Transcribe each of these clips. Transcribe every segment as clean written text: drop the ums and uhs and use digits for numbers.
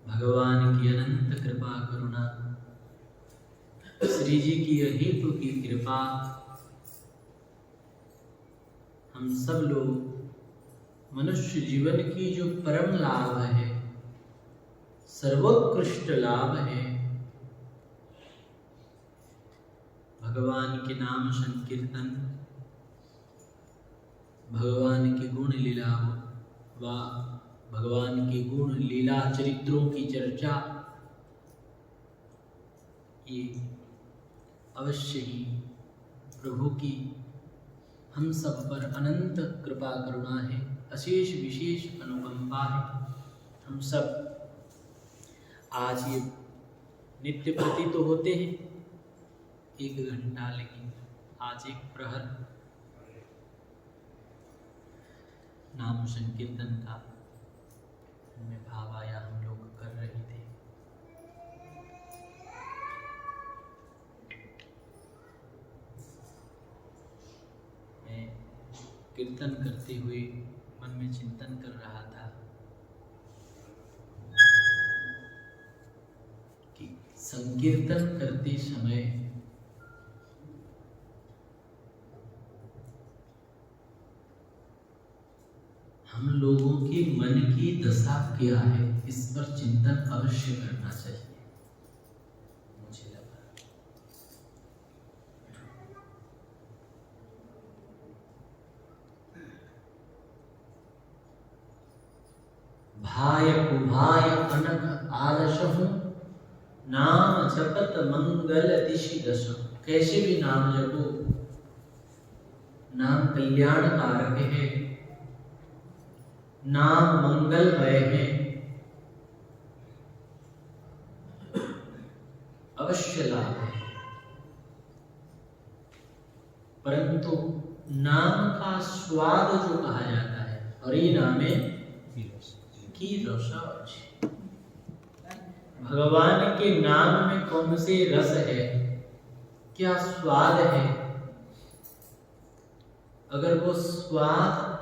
भगवान की अनंत कृपा करुणा, श्री जी की अहेतु की कृपा हम सब लोग मनुष्य जीवन की जो परम लाभ है, सर्वोत्कृष्ट लाभ है, भगवान के नाम संकीर्तन, भगवान की गुण लीला व भगवान की गुण लीला चरित्रों की चर्चा, ये अवश्य ही प्रभु की हम सब पर अनंत कृपा करुणा है, अशेष विशेष अनुकंपा है। हम सब आज ये नित्य प्रति तो होते हैं 1 घंटा, लेकिन आज एक प्रहर नाम संकीर्तन का हमें भाव आया, हम लोग कर रहे थे। मैं कीर्तन करते हुए मन में चिंतन कर रहा था कि संकीर्तन करते समय हम लोगों के मन की दशा क्या है, इस पर चिंतन अवश्य करना चाहिए। मुझे लगा भाय कुभाय अनक आलसहु, नाम जपत मंगल दिशि दश। कैसे भी नाम जपो, नाम कल्याण कारक है, नाम मंगलमय है, अवश्य लाभ है। परंतु नाम का स्वाद जो कहा जाता है, हरि नामे की रस अछि। भगवान के नाम में कौन से रस है, क्या स्वाद है? अगर वो स्वाद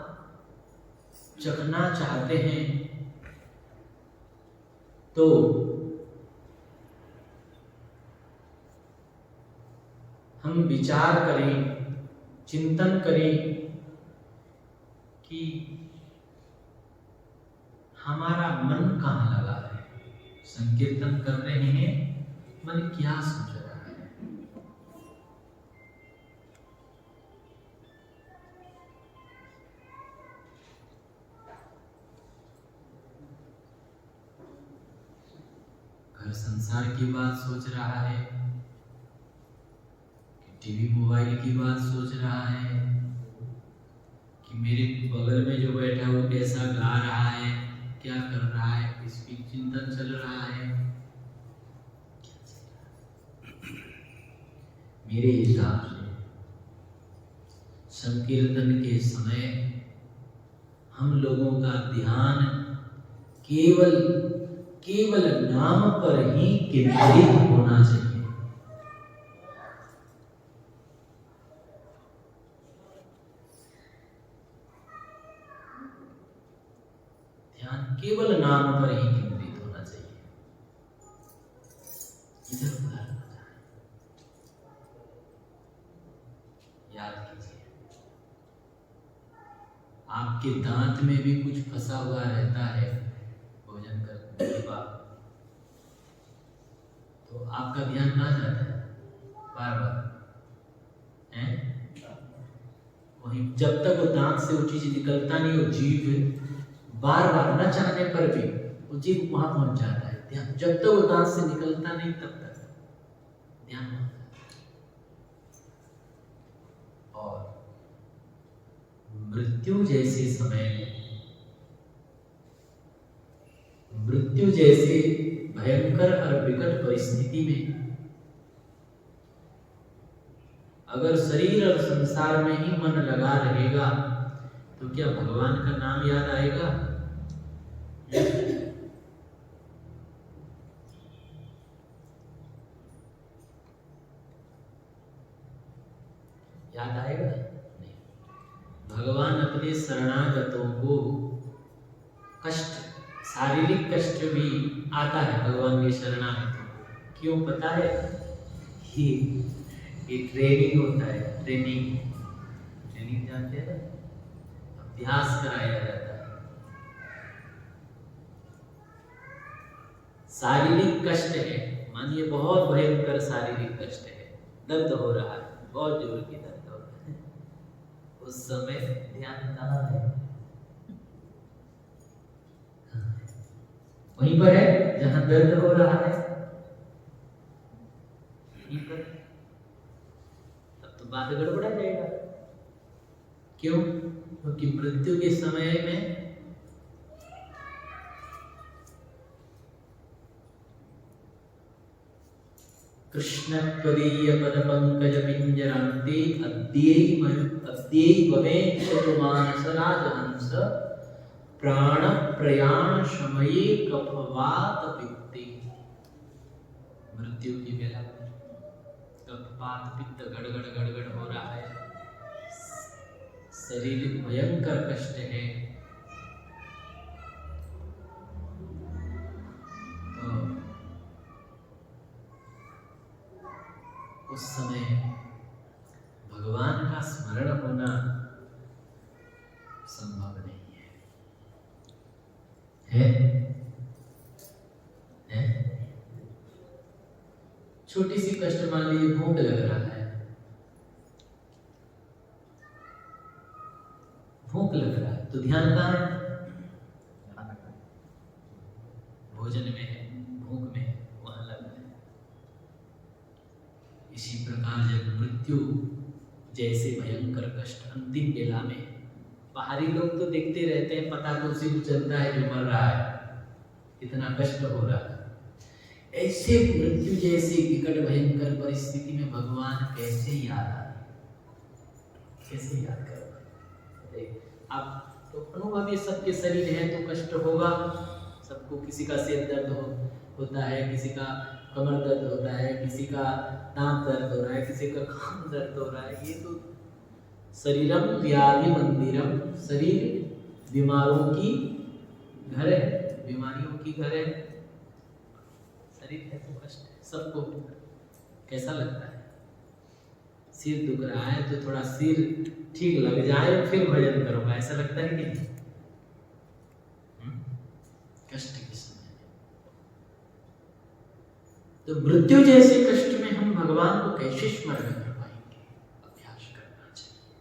चखना चाहते हैं तो हम विचार करें, चिंतन करें कि हमारा मन कहाँ लगा है। संकीर्तन कर रहे हैं, मन क्या सोच रहा है। घर संसार की बात सोच रहा है, टीवी मोबाइल की बात सोच रहा है, कि मेरे बगल में जो बैठा वो कैसा गा रहा है, क्या कर रहा है, इसकी चिंतन चल रहा है। मेरे हिसाब से संकीर्तन के समय हम लोगों का ध्यान केवल नाम पर ही केंद्रित होना चाहिए। ध्यान केवल नाम पर ही केंद्रित होना चाहिए, इधर उधर न जाए। याद कीजिए, आपके दांत में भी कुछ फंसा हुआ रहता है भोजन करने के बाद, तो आपका ध्यान कहाँ जाता है? बार बार वहीं, जब तक वो दांत से वो चीज निकलता नहीं, वो जीभ बार बार न चाहने पर भी वो जीभ वहां पहुंच जाता है। ध्यान जब तक वो दांत से निकलता नहीं, तब तक ध्यान वहां जाता है। और मृत्यु जैसे समय में, मृत्यु जैसे भयंकर और विकट परिस्थिति में अगर शरीर और संसार में ही मन लगा रहेगा, तो क्या भगवान का नाम याद आएगा? याद आएगा नहीं। भगवान अपने शरणागतों को कष्ट, शारीरिक कष्ट भी आता है भगवान की शरण आने तो। क्यों पता है? ये ट्रेनिंग होता है। ट्रेनिंग जानते हैं ना, अभ्यास कराया जाता है। शारीरिक कष्ट है, मानिए बहुत भयंकर शारीरिक कष्ट है, दर्द हो रहा है, बहुत जोर की दर्द हो रहा है, उस समय ध्यान कहाँ है? वहीं पर है जहां दर्द हो रहा है, वहीं पर। तब तो बात गड़बड़ा जाएगा। क्यों? क्योंकि मृत्यु के समय में कृष्ण त्वदीय पद पंकज पिंजरांते अद्यैव मे चतुर्मानस राजहंस प्राण प्रयाण समये कफवात पित्ते। मृत्यु की बेला में कफवात पित्त गड़गड़ गड़गड़ हो रहा है, शरीर भयंकर कष्ट है। तो उस समय भगवान का स्मरण होना संभव नहीं है। छोटी सी कष्ट, मान लीजिए भूख लग रहा है, भूख लग रहा है तो ध्यान कहाँ है? भोजन में है, भूख में है, वहां लगना है। इसी प्रकार जब मृत्यु जैसे भयंकर कष्ट अंतिम बेला में, बाहरी लोग तो देखते रहते हैं, पता तो उसी को चलता है जो मर रहा है, इतना कष्ट हो रहा है। ऐसे मृत्यु जैसी विकट भयंकर परिस्थिति में भगवान कैसे याद आए, कैसे याद करोगे? आप तो अनुभवी, सबके शरीर है तो कष्ट होगा सबको। किसी का सिर दर्द होता है, किसी का कमर दर्द होता है, किसी का दांत दर्द हो रहा है, किसी का कान दर्द हो रहा है। ये तो शरीरम व्याधि मंदिरम, शरीर बीमारों की घर है, बीमारियों की घर है। शरीर है तो कष्ट है सबको। कैसा लगता है? सिर दुख रहा है तो थोड़ा सिर ठीक लग जाए फिर भजन करूंगा, ऐसा लगता है कि नहीं? कष्ट के समय तो मृत्यु जैसे कष्ट में हम भगवान को कैसे स्मरण कर पाएंगे? अभ्यास करना चाहिए,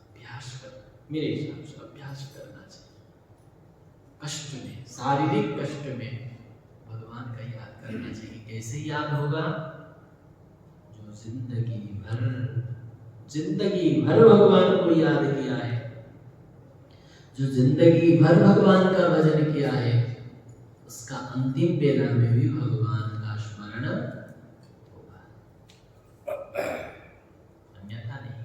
अभ्यास कर, मेरे हिसाब से अभ्यास करना चाहिए। कष्ट में, शारीरिक कष्ट में भगवान का याद करना चाहिए। कैसे याद होगा? जो जिंदगी भर भगवान को याद किया है, जो जिंदगी भर भगवान का भजन किया है, उसका अंतिम बेला में भी भगवान का स्मरण होगा, अन्यथा नहीं।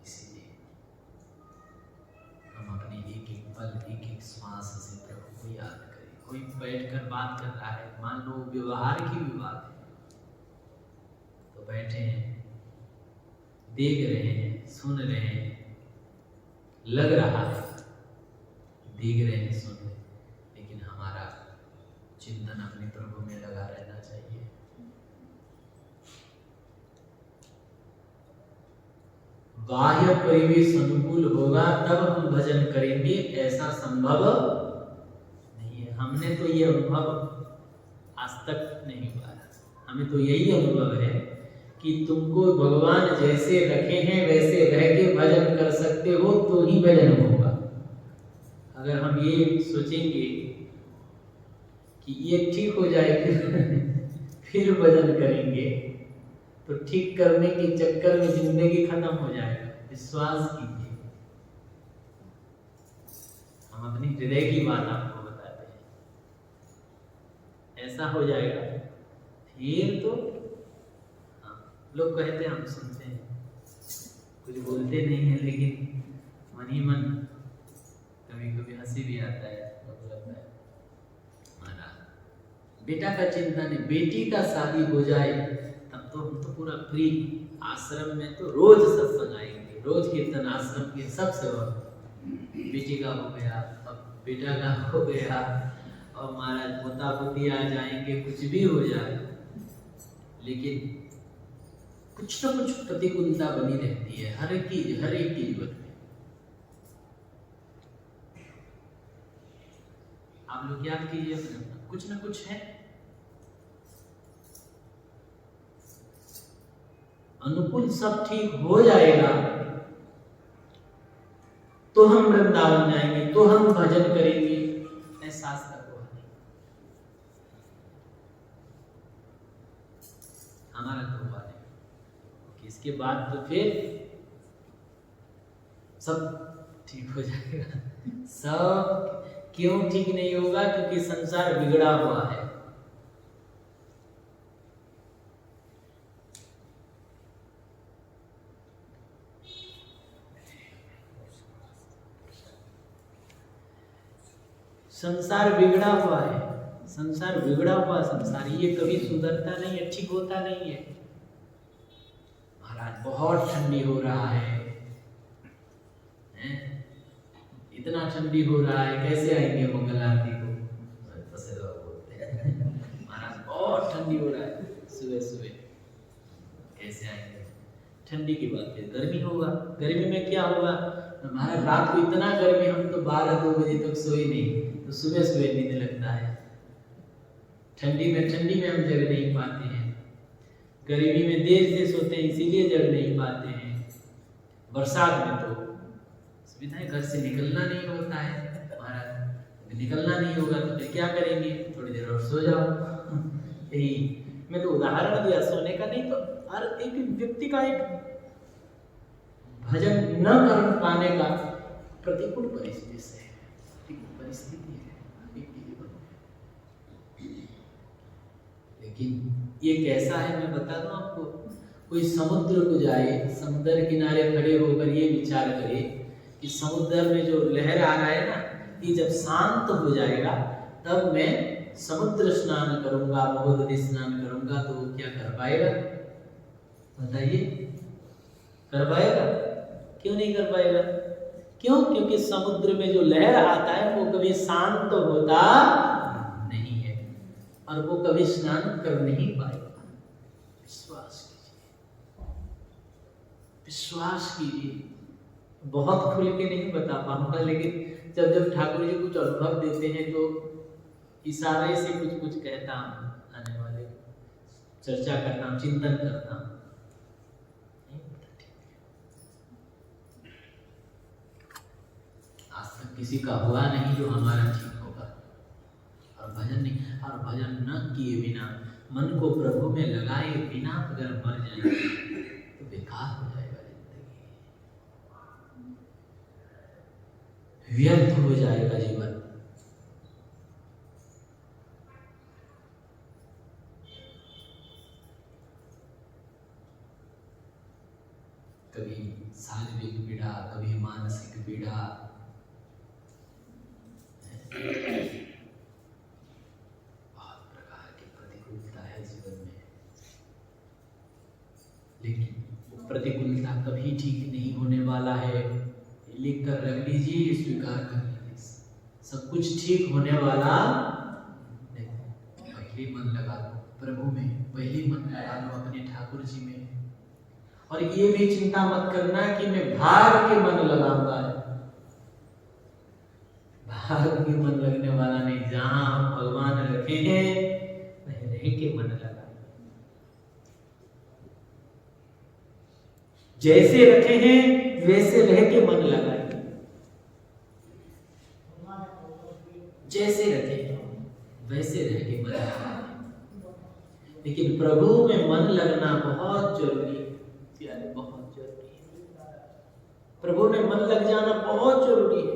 इसीलिए हम अपने एक एक पल, एक एक श्वास से प्रभु को याद करें। कोई बैठकर बात कर रहा है, मान लो व्यवहार की भी बात है, तो बैठे हैं, देख रहे हैं, सुन रहे हैं, लग रहा है देख रहे हैं, सुन रहे हैं, लेकिन हमारा चिंतन अपने प्रभु में लगा रहना चाहिए। बाह्य परिवेश अनुकूल होगा तब हम भजन करेंगे, ऐसा संभव नहीं है। हमने तो ये अनुभव आज तक नहीं पाया। हमें तो यही अनुभव है कि तुमको भगवान जैसे रखे हैं वैसे रह के भजन कर सकते हो तो ही भजन होगा। अगर हम ये सोचेंगे कि ये ठीक हो जाए फिर भजन करेंगे, तो ठीक करने के चक्कर में जिंदगी खत्म हो जाएगा। विश्वास कीजिए, हम अपनी हृदय की बात आपको बताते हैं, ऐसा हो जाएगा फिर तो। लोग कहते हैं, हम सुनते हैं, कुछ बोलते नहीं है, लेकिन मन ही मन कभी कभी हंसी भी आता है। लगता है हमारा बेटा का चिंतन है, बेटी का शादी हो जाए तब तो तो हम तो पूरा फ्री, आश्रम में तो रोज सत्संग आएंगे, रोज कीर्तन, आश्रम के सब सेवा, बेटी का हो गया, अब बेटा का हो गया, और महाराज पोता पोती आ जाएंगे, कुछ भी हो जाए, लेकिन कुछ ना कुछ प्रतिकूलता बनी रहती है हर एक के जीवन में। आप लोग याद कीजिए, कुछ ना कुछ है। अनुकूल सब ठीक हो जाएगा तो हम वृंदावन जाएंगे, तो हम भजन करेंगे, एहसास करो हमारा तो हुआ नहीं। इसके बाद तो फिर सब ठीक हो जाएगा। सब क्यों ठीक नहीं होगा? क्योंकि संसार बिगड़ा हुआ है। संसार बिगड़ा हुआ है, संसार बिगड़ा हुआ संसार, ये कभी सुधरता नहीं है, ठीक होता नहीं है। महाराज बहुत ठंडी हो रहा है, इतना ठंडी हो रहा है, कैसे आएंगे मंगल आरती को? बोलते हैं महाराज बहुत ठंडी हो रहा है, सुबह सुबह कैसे आएंगे? ठंडी की बात है, गर्मी होगा, गर्मी में क्या होगा? महाराज रात को इतना गर्मी, हम तो 12-2 बजे तक सोए नहीं, तो सुबह सुबह नींद लगता है। ठंडी में हम जग नहीं पाते हैं, गर्मी में देर से सोते हैं इसीलिए जग नहीं पाते हैं। बरसात में तो सुविधाएं, घर से निकलना नहीं होता है महाराज, निकलना नहीं होगा तो फिर क्या करेंगे? थोड़ी देर और सो जाओ। यही मैं तो उदाहरण दिया, सोने का नहीं, तो हर एक व्यक्ति का एक भजन न कर पाने का प्रतिकूल परिस्थिति से परिस्थिति है जीवन में। लेकिन ये कैसा है मैं बता दूं आपको। कोई समुद्र को जाए, समुद्र किनारे खड़े होकर ये विचार करे कि समुद्र में जो लहर आ रहा है ना, ये जब शांत हो जाएगा तब मैं समुद्र स्नान करूंगा, महोदधि स्नान करूंगा, तो वो क्या कर पाएगा? बताइए, कर पाएगा? क्यों नहीं कर पाएगा? क्यों? क्योंकि समुद्र में जो लहर आता है वो कभी शांत होता नहीं है और वो कभी स्नान कर नहीं पाएगा। विश्वास कीजिए, विश्वास कीजिए। बहुत खुल के नहीं बता पाऊंगा, लेकिन जब ठाकुर जी कुछ अनुभव देते हैं तो इशारे से कुछ कहता हूँ, आने वाले चर्चा करता हूँ, चिंतन करता हूँ। किसी का हुआ नहीं जो हमारा ठीक होगा। और भजन नहीं, और भजन न किए बिना, मन को प्रभु में लगाए बिना अगर मर जाएंगे तो बेकार हो जाएगा जिंदगी, व्यर्थ हो जाएगा जीवन। कभी शारीरिक पीड़ा, कभी मानसिक पीड़ा, बहुत प्रकार की प्रतिकूलता है जीवन में। लेकिन वो प्रतिकूलता कभी ठीक नहीं होने वाला है, लिख कर रख लीजिए, स्वीकार कर लीजिए, सब कुछ ठीक होने वाला नहीं। पहले मन लगा लो प्रभु में, पहले मन लगा लो अपने ठाकुर जी में। और ये भी चिंता मत करना कि मैं भाग के मन लगाऊंगा, भाग के मन लगने वाला नहीं। जहां हम भगवान रखे हैं वहीं रह के मन लगा, जैसे रखे हैं वैसे रह के मन लगाए, जैसे रखे हैं वैसे रह के मन लगाए। लेकिन प्रभु में मन लगना बहुत जरूरी है, यानी बहुत जरूरी है। प्रभु में मन लग जाना बहुत जरूरी है।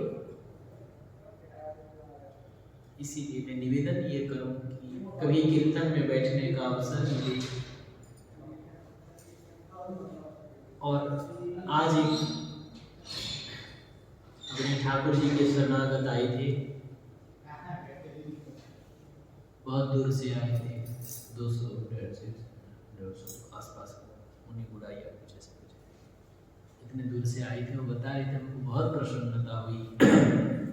इसीलिए मैं निवेदन ये करूं कि कभी कीर्तन में बैठने का अवसर मिले। और आज एक अपने ठाकुर जी के शरणागत आए थे, बहुत दूर से आए थे, 200-150 आसपास इतने दूर से आए थे, वो बता रहे थे, हमको बहुत प्रसन्नता हुई।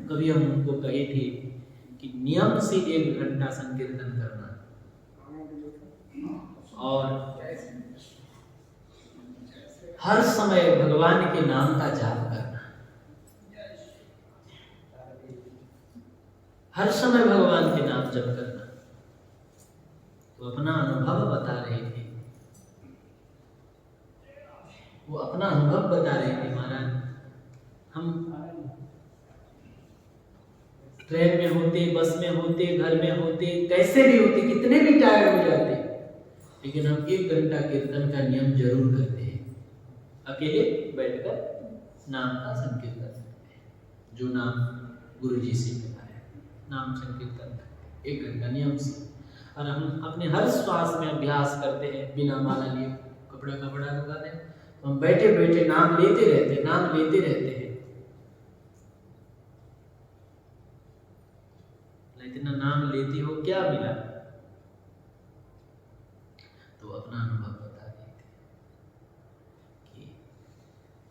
कभी हम उनको कहे थे कि नियम से 1 घंटा संकीर्तन करना और हर समय भगवान के नाम का जाप करना, हर समय भगवान के नाम जप करना। तो अपना अनुभव बता रहे थे, वो अपना अनुभव बता रहे थे। महाराज, हम ट्रेन में होते, बस में होते, घर में होते, कैसे भी होते, कितने भी टायर्ड हो जाते, लेकिन हम 1 घंटा कीर्तन का नियम जरूर करते हैं। अकेले बैठकर नाम का संकीर्तन करते हैं, जो नाम गुरु जी से मिला है, नाम संकीर्तन 1 घंटा नियम से। और हम अपने हर श्वास में अभ्यास करते हैं, बिना माला लिए कपड़ा लगाते हैं, तो हम बैठे बैठे नाम लेते रहते हैं, नाम लेते रहते हैं। इतना नाम लेती हो, क्या मिला? तो अपना अनुभव बता रहे थे कि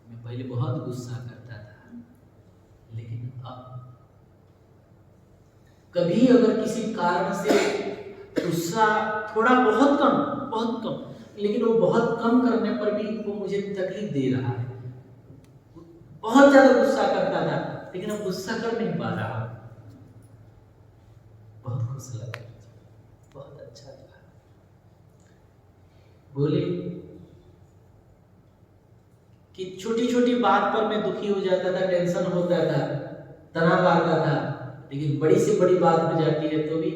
मैं पहले बहुत गुस्सा करता था, लेकिन अब कभी अगर किसी कारण से गुस्सा थोड़ा बहुत कम, लेकिन वो बहुत कम करने पर भी वो मुझे तकलीफ दे रहा है। बहुत ज्यादा गुस्सा करता था, लेकिन अब गुस्सा कर नहीं पा रहा। बहुत खुश लगा, बहुत अच्छा लगा। बोले कि छोटी छोटी बात पर मैं दुखी हो जाता था, टेंशन होता था, तनाव आता था, लेकिन बड़ी से बड़ी बात हो जाती है तो भी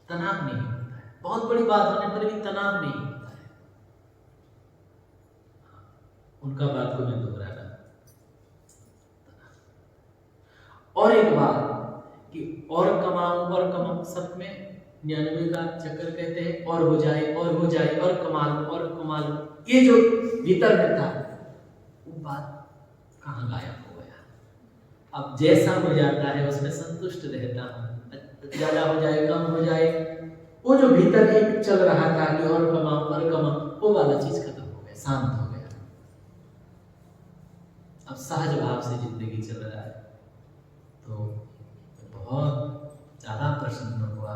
तनाव नहीं होता है। बहुत बड़ी बात होने पर भी तनाव नहीं होता है। उनका बात को मैं दोहरा रहा। और एक बात कि और कमाऊं, सब में 99 का चक्कर कहते हैं, और हो जाए, और कमा लो, ये जो भीतर में था, वो बात कहाँ गायब हो गया। अब जैसा हो जाता है उसमें संतुष्ट रहता हूँ, ज्यादा हो जाए, कम हो जाए, वो जो भीतर एक चल रहा था कि और कमाऊं, वो वाला चीज खत्म हो गया, शांत हो गया। अब सहज भाव से जिंदगी चल रहा है, तो बहुत ज्यादा प्रसन्न हुआ।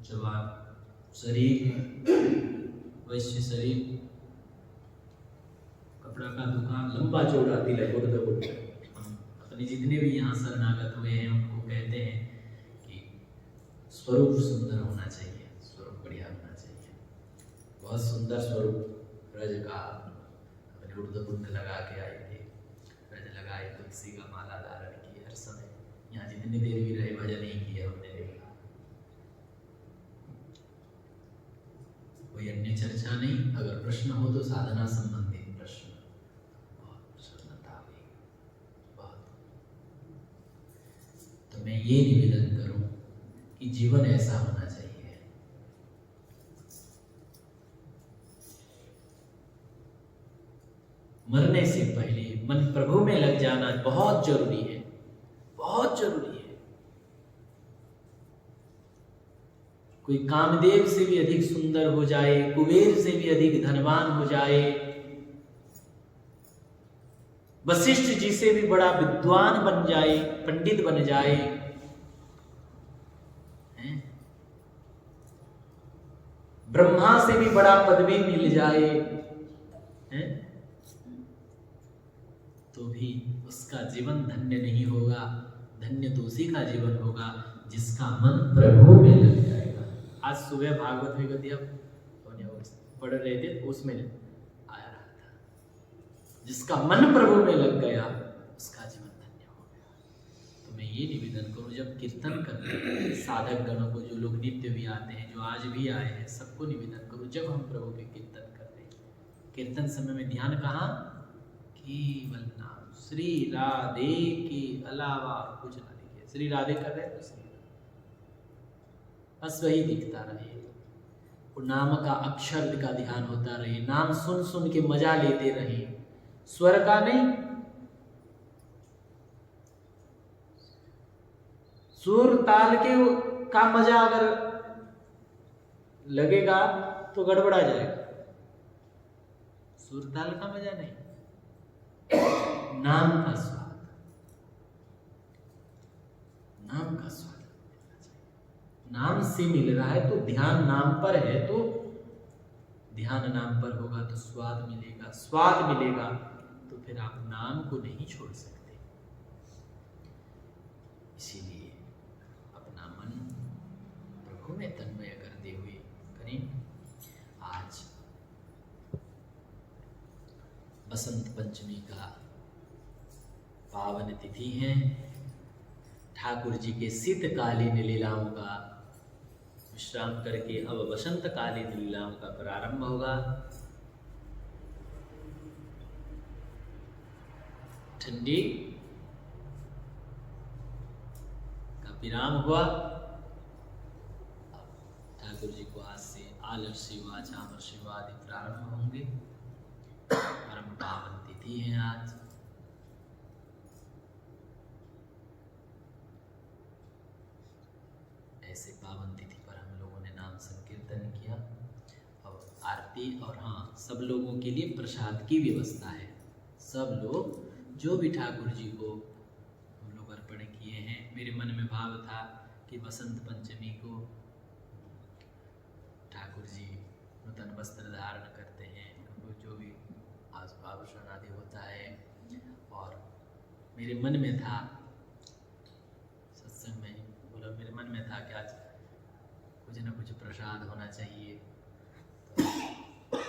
जब आप वैश्य शरीर, कपड़ा का दुकान, लंबा चौड़ा तिलक, हम अपने जितने भी यहाँ शरणागत हुए हैं उनको कहते हैं कि स्वरूप सुंदर होना चाहिए, स्वरूप बढ़िया होना चाहिए। बहुत सुंदर स्वरूप रज का, अपने उर्दबुंद लगा के आए थे, रज लगाए, तुलसी का माला धारण की, हर समय यहाँ जितनी देर भी रहे भजन ही किया हमने देखा। कोई अन्य चर्चा नहीं, अगर प्रश्न हो तो साधना संबंधित प्रश्न। बहुत प्रसन्नता हुई, बहुत। तो मैं ये निवेदन करूं कि जीवन ऐसा होना चाहिए। मरने से पहले मन प्रभु में लग जाना बहुत जरूरी है, बहुत जरूरी है। कोई कामदेव से भी अधिक सुंदर हो जाए, कुबेर से भी अधिक धनवान हो जाए, वशिष्ठ जी से भी बड़ा विद्वान बन जाए, पंडित बन जाए, ब्रह्मा से भी बड़ा पदवी मिल जाए, तो भी उसका जीवन धन्य नहीं होगा। धन्य तो उसी का जीवन होगा जिसका मन प्रभु में लग जाएगा। आज सुबह भागवत में गद्य पढ़ रहे थे, उसमें आया रहा था, जिसका मन प्रभु में लग गया उसका जीवन धन्य हो गया। तो मैं ये निवेदन करूं, जब कीर्तन करते हैं साधक गणों को, जो लोग नित्य भी आते हैं, जो आज भी आए हैं, सबको निवेदन करूं, जब हम प्रभु के कीर्तन करते हैं, कीर्तन समय में ध्यान कहाँ? केवल नाम, श्री राधे के अलावा कुछ ना दिखे। श्री राधे कर रहे तो श्री बस वही दिखता रहे, वो नाम का अक्षर का ध्यान होता रहे, नाम सुन सुन के मजा लेते रहे, स्वर का नहीं। सुर ताल के का मजा अगर लगेगा तो गड़बड़ा जाएगा। सुर ताल का मजा नहीं, नाम का स्वाद, नाम का स्वाद। नाम से मिल रहा है तो ध्यान नाम पर है, तो ध्यान नाम पर होगा तो स्वाद मिलेगा, स्वाद मिलेगा तो फिर आप नाम को नहीं छोड़ सकते। इसीलिए अपना मन प्रभु में तन्मय करते हुए करें। आज बसंत पंचमी का पावन तिथि है। ठाकुर जी के शीतकालीन लीलाओं का विश्राम करके अब वसंतकालीन लीलाओं का प्रारंभ होगा। ठंडी का विराम हुआ। अब ठाकुर जी को आज से आलस्य वाचामर्षि आदि प्रारंभ होंगे। परम पावन तिथि है आज। ऐसे पावन तिथि पर हम लोगों ने नाम संकीर्तन किया। अब आरती, और हाँ, सब लोगों के लिए प्रसाद की व्यवस्था है। सब लोग जो भी ठाकुर जी को हम लोग अर्पण किए हैं, मेरे मन में भाव था कि बसंत पंचमी को ठाकुर जी नूतन वस्त्र धारण करते हैं, उनको जो भी आभूषण आदि होता है, और मेरे मन में था, सत्संग में बोला, मेरे मन में था कि आज कुछ न कुछ प्रसाद होना चाहिए। तो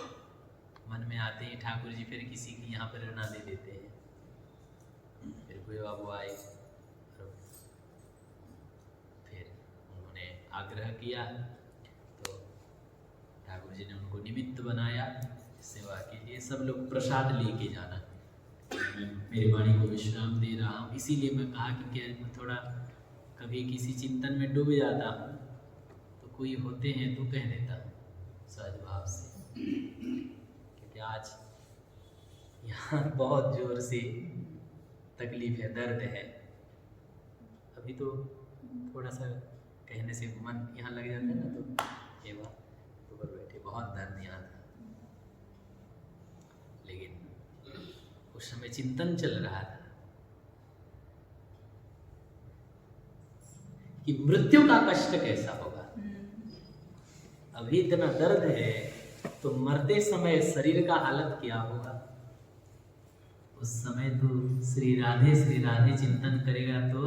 मन में आते ही ठाकुर जी फिर किसी की यहाँ प्रेरणा दे देते हैं। फिर कोई बाबू आए और फिर उन्होंने आग्रह किया तो ठाकुर जी ने उनको निमित्त बनाया सेवा के लिए। सब लोग प्रसाद लेके जाना। मेरी वाणी को विश्राम दे रहा हूँ, इसीलिए मैं कहा कि क्या थोड़ा कभी किसी चिंतन में डूब जाता हूँ तो कोई होते हैं तो कह देता हूँ सहज भाव से, क्योंकि आज यहाँ बहुत जोर से तकलीफ है, दर्द है। अभी तो थोड़ा सा कहने से मन यहाँ लग जाता है ना, तो ये बात ऊपर बैठे बहुत दर्द यहाँ था, लेकिन उस समय चिंतन चल रहा था कि मृत्यु का कष्ट कैसा होगा। अभी इतना दर्द है तो मरते समय शरीर का हालत क्या होगा। उस समय तो श्री राधे चिंतन करेगा तो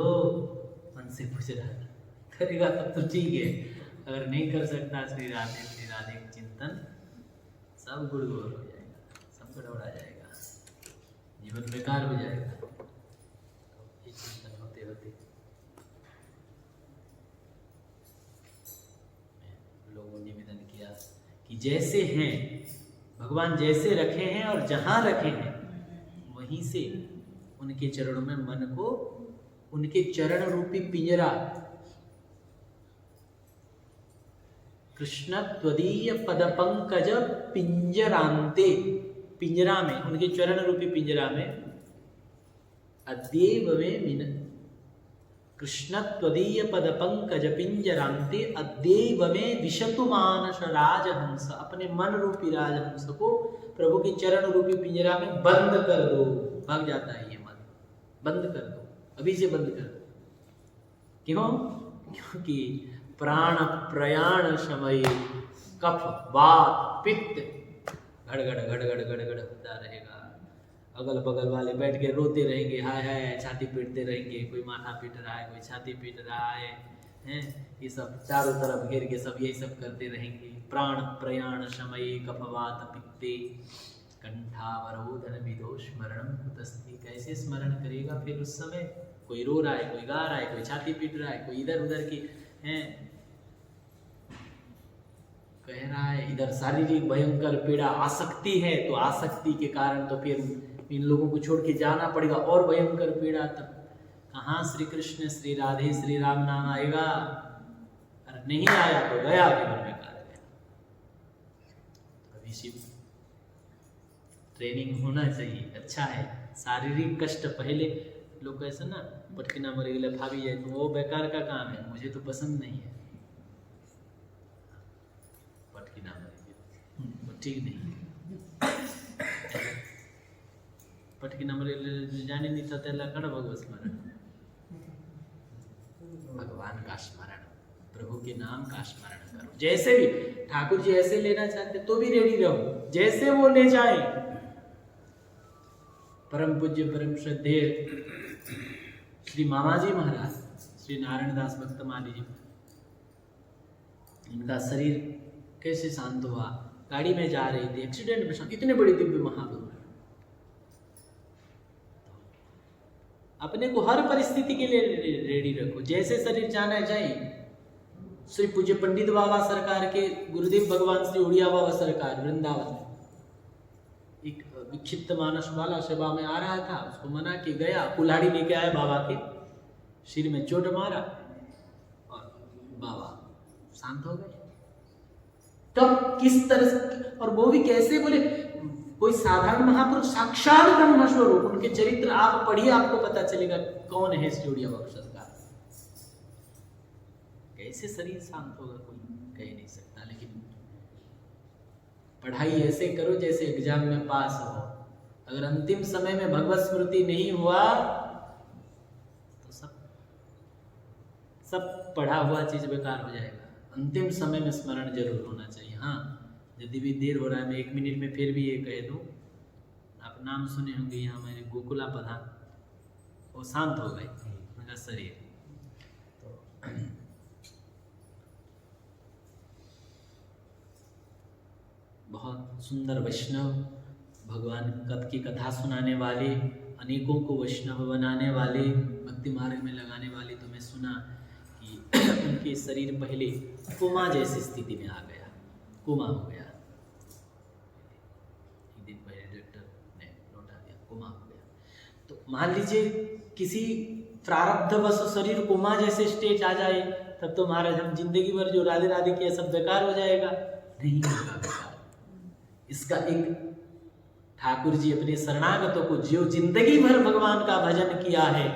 मन से खुश रहेगा, करेगा तब तो ठीक है। अगर नहीं कर सकता श्री राधे चिंतन, सब गुड़गुड़ हो जाएगा, सब गड़बड़ा जाएगा, जीवन बेकार हो जाएगा। ये चिंतन होते होते लोगों ने निवेदन किया कि जैसे हैं भगवान, जैसे रखे हैं और जहां रखे हैं वहीं से उनके चरणों में मन को, उनके चरण रूपी पिंजरा, कृष्ण त्वदीय पद पंकज पिंजरांते, पिंजरा में, उनके चरण रूपी पिंजरा में अद्यैव में कृष्ण त्वदीय पद पंकज पिंजरांते अद्यैव में विशतु मानस राजहंस, अपने मन रूपी राजहंस को प्रभु के चरण रूपी पिंजरा में बंद कर दो। भाग जाता है ये मन, बंद कर दो, अभी से बंद कर दो। क्यों? क्योंकि प्राण प्रयाण समय कफ वात पित्त गड़गड़ गड़गड़ गड़गड़ होता रहेगा। अगल बगल वाले बैठ के रोते रहेंगे, हाय हाय, छाती पीटते रहेंगे, कोई माथा पीट रहा है, कोई छाती पीट रहा है, हैं? ये सब चारों तरफ घेर के सब यही सब करते रहेंगे। प्राण प्रयाण समय कफवात पित्ते कंठावरोधन विदो स्मरणम कुतस्ति, कैसे स्मरण करेगा फिर उस समय? कोई रो रहा है, कोई गा रहा है, कोई छाती पीट रहा है, कोई इधर उधर की हैं कह रहा है, इधर शारीरिक भयंकर पीड़ा आसक्ति है, तो आसक्ति के कारण तो फिर इन लोगों को छोड़ के जाना पड़ेगा, और भयंकर पीड़ा। तब कहाँ श्री कृष्ण श्री राधे श्री राम नाम आएगा? अरे नहीं आया तो गया, जीवन में कार गया। अभी शिव ट्रेनिंग होना चाहिए, अच्छा है। शारीरिक कष्ट पहले लोग ऐसा ना पटकिना मरी गले भाभी जाए तो वो बेकार का काम है, मुझे तो पसंद नहीं है। पटकिना मरी गले वो ठीक नहीं है। पटकिना मरी गले जाने नहीं था तेला कड़ भगवत स्मरण, भगवान का स्मरण, प्रभु के नाम का स्मरण करो। जैसे भी ठाकुर जी ऐसे लेना चाहते तो भी रेडी रहो, जैसे वो ले जाए। परम पूज्य परम श्रद्धेय श्री मामाजी महाराज, श्री नारायण दास भक्त माली जी, इनका शरीर कैसे शांत हुआ? गाड़ी में जा रहे थे, एक्सीडेंट में, इतने बड़े दिव्य महापुरुष। अपने को हर परिस्थिति के लिए रेडी रखो, जैसे शरीर जाना जाए। श्री पूज्य पंडित बाबा सरकार के गुरुदेव भगवान श्री उड़िया बाबा सरकार वृंदावन, एक विक्षिप्त मानस वाला सेवा में आ रहा था, उसको मना के गया, कुल्हाड़ी लेके आया, बाबा के सिर में चोट मारा और बाबा शांत हो गए। तब किस तरह से, और वो भी कैसे बोले, कोई साधारण महापुरुष, साक्षात ब्रह्म स्वरूप, उनके चरित्र आप पढ़िए, आपको पता चलेगा कौन है श्री उड़िया बाबा सरकार। कैसे शरीर शांत होगा कोई कह नहीं सकता, लेकिन पढ़ाई ऐसे करो जैसे एग्जाम में पास हो। अगर अंतिम समय में भगवत स्मृति नहीं हुआ तो सब पढ़ा हुआ चीज बेकार हो जाएगा। अंतिम समय में स्मरण जरूर होना चाहिए। हाँ, यदि भी देर हो रहा है, मैं 1 मिनट में फिर भी ये कह दूं, आप नाम सुने होंगे यहाँ मेरे गोकुला प्रधान, वो शांत हो गए उनका शरीर। तो बहुत सुंदर वैष्णव, भगवान कब की कथा सुनाने वाले, अनेकों को वैष्णव बनाने वाले, भक्ति मार्ग में लगाने वाले। तो मैं सुना कि उनके शरीर पहले कोमा जैसी स्थिति में आ गया, कोमा हो गया। एक दिन पहले डॉक्टर ने लौटा दिया, कोमा हो गया। तो मान लीजिए किसी प्रारब्धवश शरीर कोमा जैसे स्टेज आ जाए, तब तो महाराज हम जिंदगी भर जो राधे राधे किया सब बेकार हो जाएगा। नहीं होगा बेकार। इसका एक ठाकुर जी अपने शरणागतों को, जो जिंदगी भर भगवान का भजन किया है,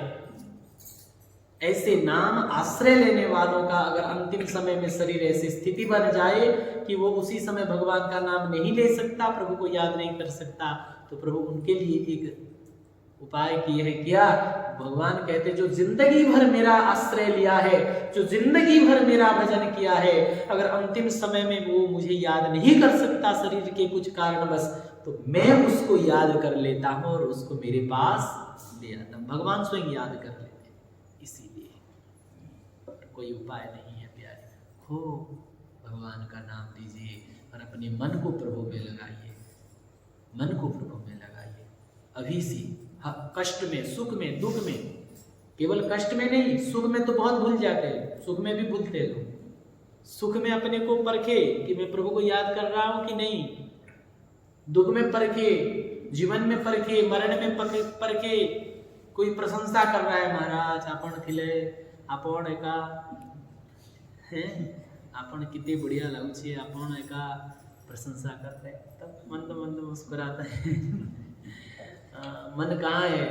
ऐसे नाम आश्रय लेने वालों का अगर अंतिम समय में शरीर ऐसी स्थिति बन जाए कि वो उसी समय भगवान का नाम नहीं ले सकता, प्रभु को याद नहीं कर सकता, तो प्रभु उनके लिए एक उपाय किए है। क्या भगवान कहते, जो जिंदगी भर मेरा आश्रय लिया है, जो जिंदगी भर मेरा भजन किया है, अगर अंतिम समय में वो मुझे याद नहीं कर सकता शरीर के कुछ कारणवश, तो मैं उसको याद कर लेता हूँ और उसको मेरे पास ले आता हूँ। भगवान स्वयं याद कर लेते हैं। इसीलिए कोई उपाय नहीं है प्यारे, खूब भगवान का नाम लीजिए और अपने मन को प्रभु में लगाइए, मन को प्रभु में लगाइए। अभी से कष्ट में, सुख में, दुख में, केवल कष्ट में नहीं, सुख में तो बहुत भूल जाते हैं, सुख में भी भूलते लोग। सुख में अपने को परखे कि मैं प्रभु को याद कर रहा हूं कि नहीं, दुख में परखे, जीवन में परखे, मरण में परखे। कोई प्रशंसा कर रहा है, महाराज आपण थिले, आपण एका है, आपण कितने बढ़िया लगू छे, आपण एका प्रशंसा करते हैं, तब मंद मंद मुस्कुराता है। मन कहाँ है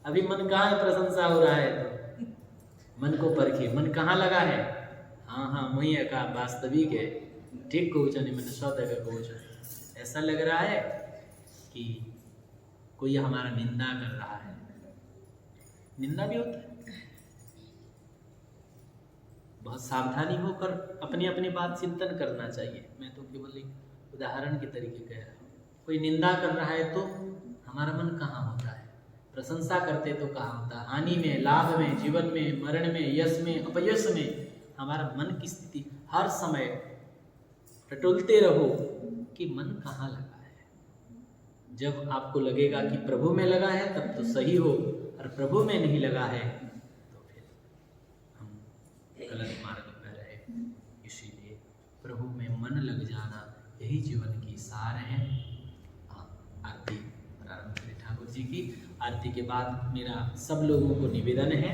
अभी, मन कहाँ है, प्रशंसा हो रहा है तो मन को परखे, मन कहाँ लगा है। हाँ हाँ वही का वास्तविक है, ठीक कहूँ नहीं, मैंने 100% कहूँ, ऐसा लग रहा है कि कोई हमारा निंदा कर रहा है। निंदा भी होता है, बहुत सावधानी होकर अपनी अपनी बात चिंतन करना चाहिए। मैं तो केवल एक उदाहरण के तरीके कह रहा हूँ। कोई निंदा कर रहा है तो हमारा मन कहाँ होता है, प्रशंसा करते तो कहाँ होता है। हानि में, लाभ में, जीवन में, मरण में, यश में, अपयश में हमारा मन की स्थिति हर समय टटोलते रहो कि मन कहाँ लगा है। जब आपको लगेगा कि प्रभु में लगा है तब तो सही हो, और प्रभु में नहीं लगा है तो फिर हम गलत मार्ग पर रहे। इसीलिए प्रभु में मन लग जाना यही जीवन की सार है। आरती प्रारंभ करें ठाकुर जी की। आरती के बाद मेरा सब लोगों को निवेदन है,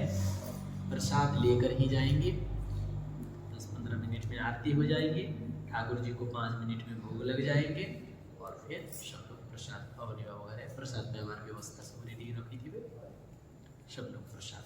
प्रसाद लेकर ही जाएंगे। 10-15 मिनट में आरती हो जाएगी, ठाकुर जी को 5 मिनट में भोग लग जाएंगे, और फिर सब लोग प्रसाद अवनिवा वगैरह प्रसाद व्यवहार व्यवस्था सब रेडी रखी थी, सब लोग प्रसाद